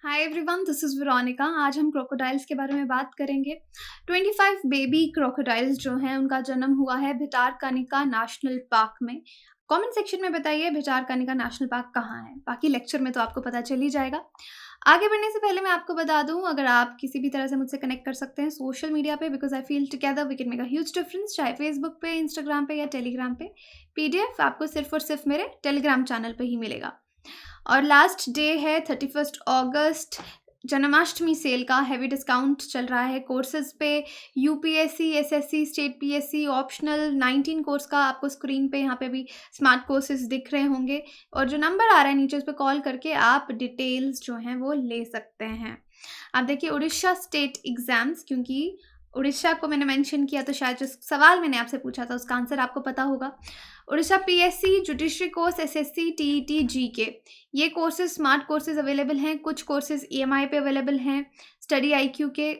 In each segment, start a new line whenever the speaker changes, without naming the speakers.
Hi everyone, this is Veronica. आज हम crocodiles के बारे में बात करेंगे। 25 बेबी क्रोकोडाइल्स जो हैं उनका जन्म हुआ है भिटारकनिका नेशनल पार्क में। कमेंट सेक्शन में बताइए भिटारकनिका नेशनल पार्क कहाँ है। बाकी लेक्चर में तो आपको पता चल ही जाएगा। आगे बढ़ने से पहले मैं आपको बता दूं, अगर आप किसी भी तरह से मुझसे कनेक्ट कर सकते हैं सोशल मीडिया पे, because I feel together we can make a huge difference, चाहे फेसबुक पे, इंस्टाग्राम पे या टेलीग्राम पे। पीडीएफ आपको सिर्फ और सिर्फ मेरे टेलीग्राम चैनल पे ही मिलेगा। और लास्ट डे है 31 अगस्त। जन्माष्टमी सेल का हैवी डिस्काउंट चल रहा है कोर्सेज पे। UPSC, SSC, state PSC, optional 19 course का आपको स्क्रीन पे यहाँ पे भी स्मार्ट कोर्सेज दिख रहे होंगे। और जो नंबर आ रहा है नीचे, उस पर कॉल करके आप डिटेल्स जो हैं वो ले सकते हैं। आप देखिए उड़ीसा स्टेट एग्जाम्स, क्योंकि उड़ीसा को मैंने मेंशन किया तो शायद जो सवाल मैंने आपसे पूछा था उसका आंसर आपको पता होगा। Orissa PSC, judiciary course, SSC, TET, GK, ये कोर्सेज स्मार्ट कोर्सेज अवेलेबल हैं। कुछ कोर्सेज ईएमआई पे अवेलेबल हैं। स्टडी आईक्यू के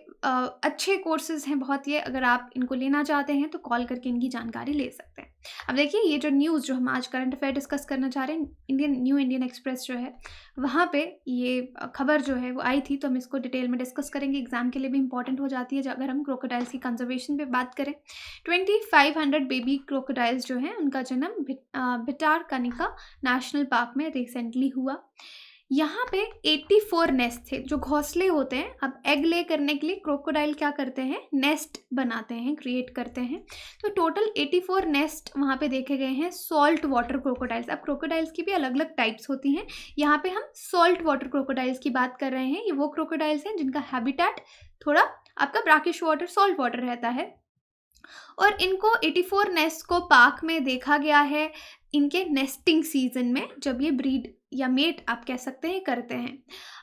अच्छे कोर्सेज हैं बहुत। ये अगर आप इनको लेना चाहते हैं तो कॉल करके इनकी जानकारी ले सकते हैं। अब देखिए ये जो न्यूज़ जो हम आज करंट अफेयर डिस्कस करना चाह रहे हैं, न्यू इंडियन एक्सप्रेस जो है वहाँ पे ये खबर जो है वो आई थी, तो हम इसको डिटेल में डिस्कस करेंगे। एग्जाम के लिए भी इंपॉर्टेंट हो जाती है अगर हम क्रोकोडाइल्स की कंजर्वेशन पे बात करें। 2500 बेबी क्रोकोडाइल्स जो हैं उनका जन्म भिटारकनिका नेशनल पार्क में रिसेंटली हुआ। यहाँ पे 84 नेस्ट थे, जो घोंसले होते हैं। अब एग ले करने के लिए क्रोकोडाइल क्या करते हैं, नेस्ट बनाते हैं, क्रिएट करते हैं। तो टोटल 84 नेस्ट वहाँ पे देखे गए हैं सॉल्ट वाटर क्रोकोडाइल्स। अब क्रोकोडाइल्स की भी अलग अलग टाइप्स होती हैं। यहाँ पे हम सॉल्ट वाटर क्रोकोडाइल्स की बात कर रहे हैं। ये वो क्रोकोडाइल्स हैं जिनका हैबिटेट थोड़ा आपका ब्रैकिश वाटर, सॉल्ट वाटर रहता है। और इनको 84 नेस्ट को पार्क में देखा गया है इनके नेस्टिंग सीजन में, जब ये ब्रीड या मेट आप कह सकते हैं करते हैं।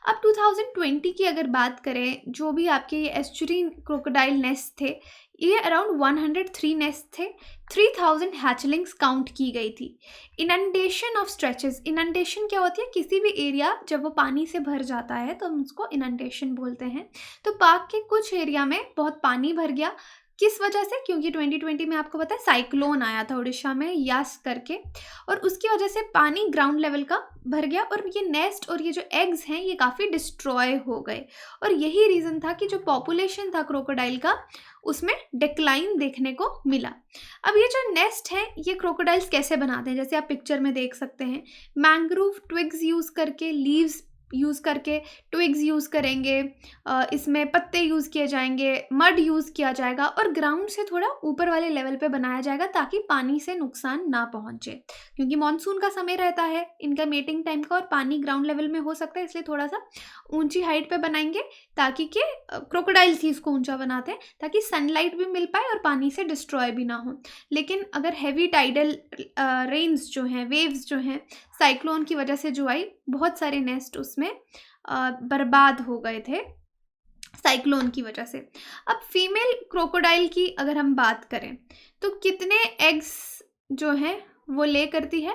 अब 2020 की अगर बात करें, जो भी आपके ये एस्चुरीन क्रोकोडाइल नेस्ट थे, ये अराउंड 103 नेस्ट थे। 3000 हैचलिंग्स काउंट की गई थी। इनंडेशन ऑफ स्ट्रेचेस, इनंडेशन क्या होती है, किसी भी एरिया जब वो पानी से भर जाता है तो हम उसको इनंडेशन बोलते हैं। तो पार्क के कुछ एरिया में बहुत पानी भर गया। किस वजह से, क्योंकि 2020 में आपको पता है साइक्लोन आया था उड़ीसा में, यास करके, और उसकी वजह से पानी ग्राउंड लेवल का भर गया और ये नेस्ट और ये जो एग्स हैं ये काफ़ी डिस्ट्रॉय हो गए। और यही रीज़न था कि जो पॉपुलेशन था क्रोकोडाइल का उसमें डिक्लाइन देखने को मिला। अब ये जो नेस्ट है ये क्रोकोडाइल्स कैसे बनाते हैं, जैसे आप पिक्चर में देख सकते हैं, मैंग्रोव ट्विग्स यूज़ करके, लीव्स यूज़ करके, ट्विग्स यूज़ करेंगे, इसमें पत्ते यूज़ किए जाएंगे, मड यूज़ किया जाएगा और ग्राउंड से थोड़ा ऊपर वाले लेवल पे बनाया जाएगा ताकि पानी से नुकसान ना पहुंचे। क्योंकि मानसून का समय रहता है इनका मेटिंग टाइम का और पानी ग्राउंड लेवल में हो सकता है, इसलिए थोड़ा सा ऊंची हाइट पे बनाएंगे ताकि कि क्रोकोडाइल्स ही इसको ऊंचा बनाते हैं ताकि सनलाइट भी मिल पाए और पानी से डिस्ट्रॉय भी ना हो। लेकिन अगर हैवी टाइडल रेन्स जो हैं, वेव्स जो हैं, साइक्लोन की वजह से जो आई, बहुत सारे नेस्ट उसमें बर्बाद हो गए थे साइक्लोन की वजह से। अब फीमेल क्रोकोडाइल की अगर हम बात करें तो कितने एग्स जो हैं वो ले करती है,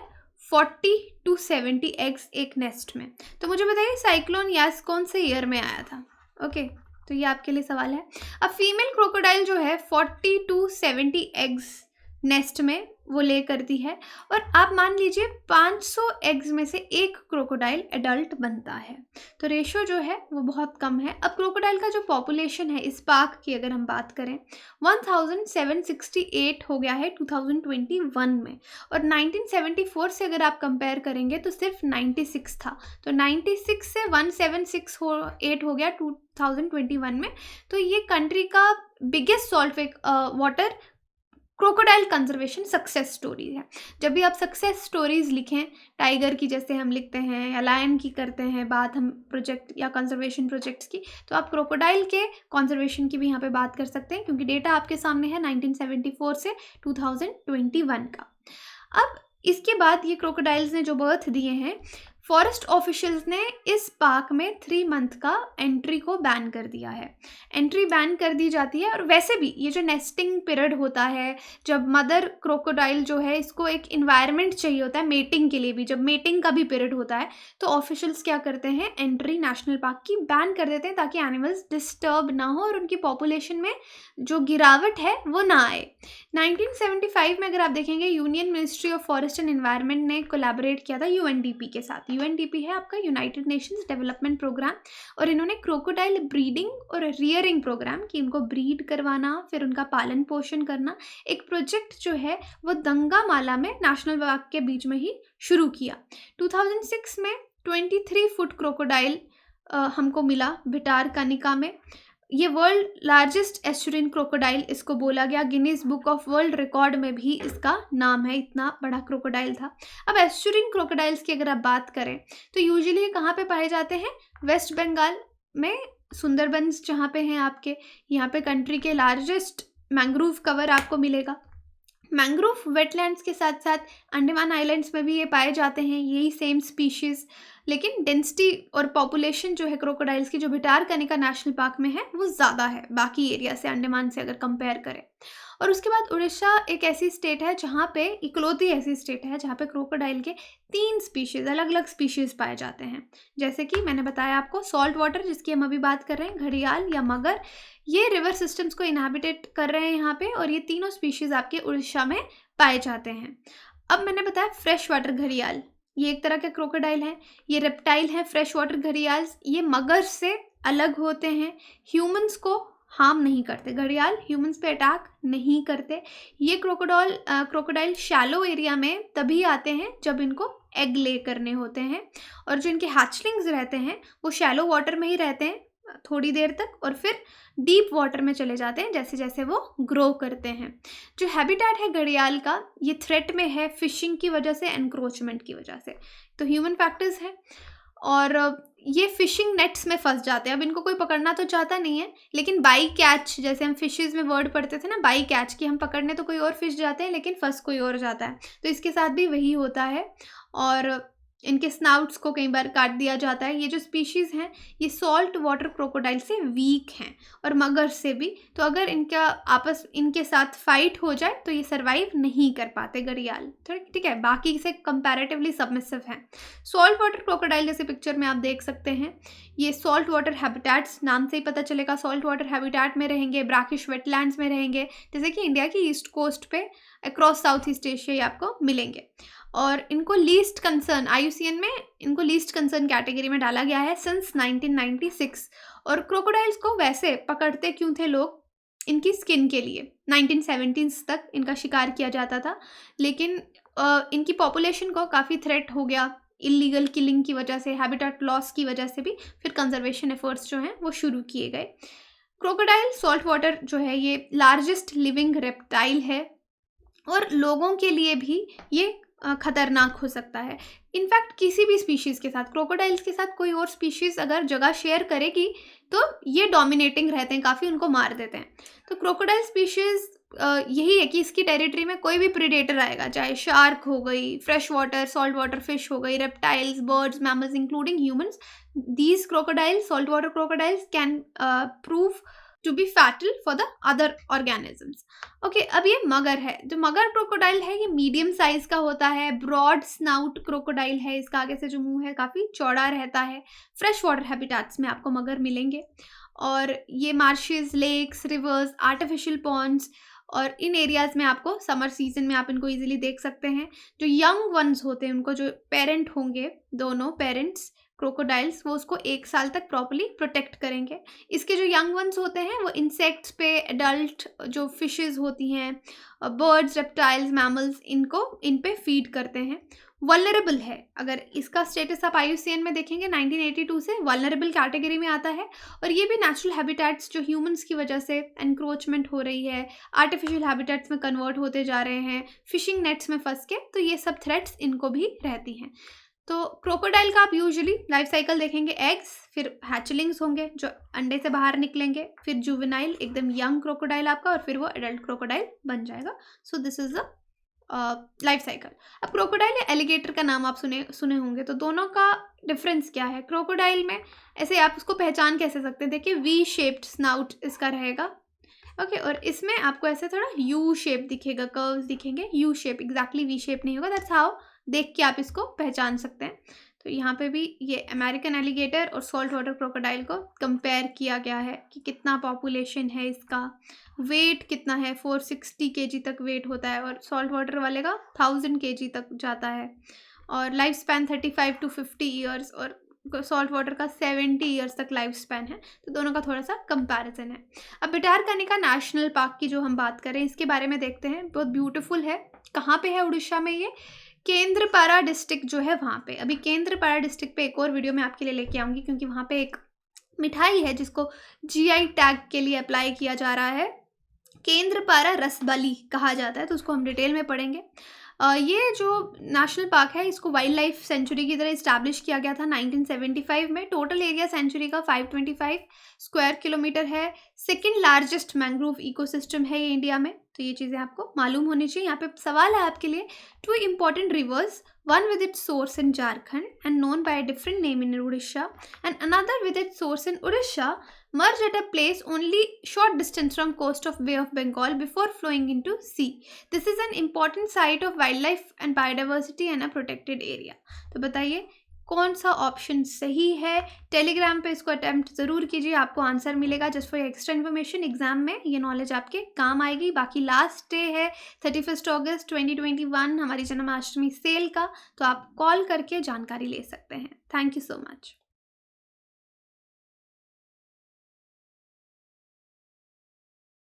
40 to 70 एग्स एक नेस्ट में। तो मुझे बताइए साइक्लोन यास कौन से ईयर में आया था। ओके, तो ये आपके लिए सवाल है। अब फीमेल क्रोकोडाइल जो है 40 to 70 एग्स नेस्ट में वो ले करती है और आप मान लीजिए 500 एग्स में से एक क्रोकोडाइल एडल्ट बनता है। तो रेशो जो है वो बहुत कम है। अब क्रोकोडाइल का जो पॉपुलेशन है इस पार्क की अगर हम बात करें, 1768 हो गया है 2021 में, और 1974 से अगर आप कंपेयर करेंगे तो सिर्फ 96 था। तो 96 से 176 हो गया 2021 में। तो ये कंट्री का biggest salt water crocodile conservation success story है। जब भी आप सक्सेस स्टोरीज लिखें, टाइगर की जैसे हम लिखते हैं या लायन की करते हैं बात हम प्रोजेक्ट या कंजर्वेशन प्रोजेक्ट्स की, तो आप क्रोकोडाइल के कंजर्वेशन की भी यहाँ पे बात कर सकते हैं, क्योंकि डेटा आपके सामने है 1974 से 2021 का। अब इसके बाद ये क्रोकोडाइल्स ने जो बर्थ दिए हैं, फॉरेस्ट ऑफिशियल्स ने इस पार्क में 3 मंथ का एंट्री को बैन कर दिया है। एंट्री बैन कर दी जाती है। और वैसे भी ये जो नेस्टिंग पीरियड होता है, जब मदर क्रोकोडाइल जो है इसको एक इन्वायरमेंट चाहिए होता है मेटिंग के लिए भी, जब मेटिंग का भी पीरियड होता है, तो ऑफिशियल्स क्या करते हैं, एंट्री नेशनल पार्क की बैन कर देते हैं ताकि एनिमल्स डिस्टर्ब ना हो और उनकी पॉपुलेशन में जो गिरावट है वो ना आए। 1975 में अगर आप देखेंगे union ministry of forest and environment ने कोलैबोरेट किया था यूएनडीपी के साथ। यूएनडीपी है आपका यूनाइटेड नेशंस डेवलपमेंट प्रोग्राम, और इन्होंने क्रोकोडाइल ब्रीडिंग और रियरिंग प्रोग्राम कि इनको ब्रीड करवाना, फिर उनका पालन पोषण करना, एक प्रोजेक्ट जो है वो दंगामाला में नेशनल पार्क के बीच में ही शुरू किया। 2006 में 23 फुट क्रोकोडाइल हमको मिला भिटारकनिका में। ये वर्ल्ड लार्जेस्ट एस्चुरिन क्रोकोडाइल इसको बोला गया, Guinness book of world record में भी इसका नाम है, इतना बड़ा क्रोकोडाइल था। अब एस्चुरिन क्रोकोडाइल्स की अगर आप बात करें तो यूजुअली कहाँ पे पाए जाते हैं? वेस्ट बंगाल में सुंदरबंस जहाँ पे हैं आपके, यहाँ पे कंट्री के लार्जेस्ट मैंग्रोव कवर आपको मिलेगा। मैंग्रोव वेटलैंड्स के साथ साथ अंडमान आइलैंड्स में भी ये पाए जाते हैं, यही सेम स्पीशीज़, लेकिन डेंसिटी और पॉपुलेशन जो है क्रोकोडाइल्स की जो भिटारकनिका नेशनल पार्क में है वो ज़्यादा है बाकी एरिया से, अंडमान से अगर कंपेयर करें। और उसके बाद उड़ीसा एक ऐसी स्टेट है जहाँ पे, इकलौती ऐसी स्टेट है जहाँ पे क्रोकोडाइल के 3 स्पीशीज़, अलग अलग स्पीशीज़ पाए जाते हैं। जैसे कि मैंने बताया आपको सॉल्ट वाटर, जिसकी हम अभी बात कर रहे हैं, घड़ियाल या मगर, ये रिवर सिस्टम्स को इनहैबिटेट कर रहे हैं यहाँ पे, और ये तीनों स्पीशीज़ आपके उड़ीसा में पाए जाते हैं। अब मैंने बताया फ्रेश वाटर घड़ियाल, ये एक तरह के क्रोकोडाइल है, ये रेप्टाइल है फ्रेश वाटर घड़ियाल्स, ये मगर से अलग होते हैं, ह्यूमंस को हार्म नहीं करते, घड़ियाल ह्यूमंस पे अटैक नहीं करते। ये क्रोकोडाइल शैलो एरिया में तभी आते हैं जब इनको एग ले करने होते हैं, और जो इनके हैचलिंग्स रहते हैं वो शैलो वाटर में ही रहते हैं थोड़ी देर तक, और फिर डीप वाटर में चले जाते हैं जैसे जैसे वो ग्रो करते हैं। जो हैबिटेट है घड़ियाल का, ये थ्रेट में है फिशिंग की वजह से, एनक्रोचमेंट की वजह से, तो ह्यूमन फैक्टर्स है, और ये फिशिंग नेट्स में फंस जाते हैं। अब इनको कोई पकड़ना तो चाहता नहीं है, लेकिन बाई कैच, जैसे हम फिशेज़ में वर्ड पढ़ते थे ना, बाई कैच, कि हम पकड़ने तो कोई और फिश जाते हैं लेकिन फंस कोई और जाता है, तो इसके साथ भी वही होता है, और इनके स्नाउट्स को कई बार काट दिया जाता है। ये जो स्पीशीज़ हैं ये सॉल्ट वाटर क्रोकोडाइल से वीक हैं, और मगर से भी, तो अगर इनके साथ फाइट हो जाए तो ये सर्वाइव नहीं कर पाते घड़ियाल, ठीक है, बाकी से कंपैरेटिवली सबमिसिव हैं। सॉल्ट वाटर क्रोकोडाइल जैसे पिक्चर में आप देख सकते हैं, ये सॉल्ट वाटर हैबिटेट्स, नाम से ही पता चलेगा सॉल्ट वाटर हैबिटेट में रहेंगे, ब्रैकिश वेटलैंड्स में रहेंगे, जैसे कि इंडिया की ईस्ट कोस्ट पे अक्रॉस साउथ ईस्ट एशिया आपको मिलेंगे। और इनको लीस्ट कंसर्न, IUCN में इनको लीस्ट कंसर्न कैटेगरी में डाला गया है सिंस 1996। और क्रोकोडाइल्स को वैसे पकड़ते क्यों थे लोग? इनकी स्किन के लिए 1970s तक इनका शिकार किया जाता था, लेकिन इनकी पॉपुलेशन को काफ़ी थ्रेट हो गया इलीगल किलिंग की वजह से, हैबिटेट लॉस की वजह से भी, फिर कंजर्वेशन एफर्ट्स जो हैं वो शुरू किए गए। क्रोकोडाइल सॉल्ट वाटर जो है ये लार्जेस्ट लिविंग रेप्टाइल है, और लोगों के लिए भी ये खतरनाक हो सकता है। इनफैक्ट किसी भी स्पीशीज़ के साथ, क्रोकोडाइल्स के साथ कोई और स्पीशीज़ अगर जगह शेयर करेगी तो ये डोमिनेटिंग रहते हैं, काफ़ी उनको मार देते हैं। तो क्रोकोडाइल स्पीशीज़ यही है कि इसकी टेरिटरी में कोई भी प्रेडेटर आएगा, चाहे शार्क हो गई, fresh water salt water fish हो गई, reptiles, birds, mammals including humans, these crocodiles, salt water crocodiles can prove to be fatal for the other organisms. Okay, अब ये मगर है, जो मगर क्रोकोडाइल है ये मीडियम साइज का होता है, ब्रॉड स्नाउट क्रोकोडाइल है, इसका आगे से जो मुंह है काफ़ी चौड़ा रहता है। फ्रेश वाटर हैबिटेट्स में आपको मगर मिलेंगे, और ये marshes, lakes, rivers, artificial ponds, और इन एरियाज़ में आपको समर सीजन में आप इनको इजीली देख सकते हैं। जो यंग वंस होते हैं, उनको जो पेरेंट होंगे, दोनों पेरेंट्स क्रोकोडाइल्स, वो उसको 1 साल तक प्रॉपर्ली प्रोटेक्ट करेंगे। इसके जो यंग वंस होते हैं वो इंसेक्ट्स पे, एडल्ट जो फिशेस होती हैं, बर्ड्स, रेप्टाइल्स, मैमल्स, इन पे फीड करते हैं। वल्नरेबल है, अगर इसका स्टेटस आप IUCN में देखेंगे 1982 से वल्नरेबल कैटेगरी में आता है, और ये भी नेचुरल हैबिटेट्स जो ह्यूमंस की वजह से एनक्रोचमेंट हो रही है, आर्टिफिशियल हैबिटेट्स में कन्वर्ट होते जा रहे हैं, फिशिंग नेट्स में फंस के, तो ये सब थ्रेट्स इनको भी रहती हैं। तो क्रोकोडाइल का आप यूजुअली लाइफ साइकिल देखेंगे, एग्स, फिर हैचलिंग्स होंगे जो अंडे से बाहर निकलेंगे, फिर जुवेनाइल एकदम यंग क्रोकोडाइल आपका, और फिर वो एडल्ट क्रोकोडाइल बन जाएगा। So this is the life cycle. अब क्रोकोडाइल या एलिगेटर का नाम आप सुने होंगे, तो दोनों का डिफरेंस क्या है? क्रोकोडाइल में ऐसे आप उसको पहचान कैसे सकते हैं? देखिए, वी शेप्ड स्नाउट इसका रहेगा, ओके, और इसमें आपको ऐसे थोड़ा यू शेप दिखेगा, कर्व्स दिखेंगे, U shape, exactly V shape नहीं होगा, दैट्स हाउ देख के आप इसको पहचान सकते हैं। तो यहाँ पे भी ये अमेरिकन एलिगेटर और सॉल्ट वाटर क्रोकोडाइल को कंपेयर किया गया है कि कितना पॉपुलेशन है इसका, वेट कितना है, 460 केजी तक वेट होता है और सॉल्ट वाटर वाले का 1000 केजी तक जाता है, और लाइफ स्पैन 35 to 50 ईयर्स और सॉल्ट वाटर का 70 ईयर्स तक लाइफ स्पैन है। तो दोनों का थोड़ा सा कंपैरिजन है। अब भिटारकनिका नेशनल पार्क की जो हम बात करें इसके बारे में देखते हैं। बहुत ब्यूटीफुल है। कहाँ पे है उड़ीसा में ये? केंद्रपाड़ा डिस्ट्रिक्ट जो है वहाँ पे। अभी केंद्रपाड़ा डिस्ट्रिक्ट पे एक और वीडियो मैं आपके लिए लेके आऊँगी, क्योंकि वहाँ पे एक मिठाई है जिसको जीआई टैग के लिए अप्लाई किया जा रहा है। केंद्रपाड़ा रसबली कहा जाता है, तो उसको हम डिटेल में पढ़ेंगे। ये जो नेशनल पार्क है इसको वाइल्ड लाइफ सेंचुरी की तरह इस्टेब्लिश किया गया था 1975 में। टोटल एरिया सेंचुरी का 525 स्क्वायर किलोमीटर है। सेकंड लार्जेस्ट मैंग्रोव इकोसिस्टम है ये इंडिया में। तो ये चीज़ें आपको मालूम होनी चाहिए। यहाँ पे सवाल है आपके लिए, two important rivers, one with its source in Jharkhand and known by a different name in Orissa and another with its source in Orissa merge at a place only short distance from coast of Bay of Bengal before flowing into sea. This is an important site of wildlife and biodiversity and a protected area. तो बताइए कौन सा option सही है? Telegram पे इसको attempt ज़रूर कीजिए, आपको आंसर मिलेगा। Just for extra information, exam में ये नॉलेज आपके काम आएगी। बाकी लास्ट डे है 31 अगस्त 2021 हमारी जन्माष्टमी सेल का, तो आप कॉल करके जानकारी ले सकते हैं। Thank you so much.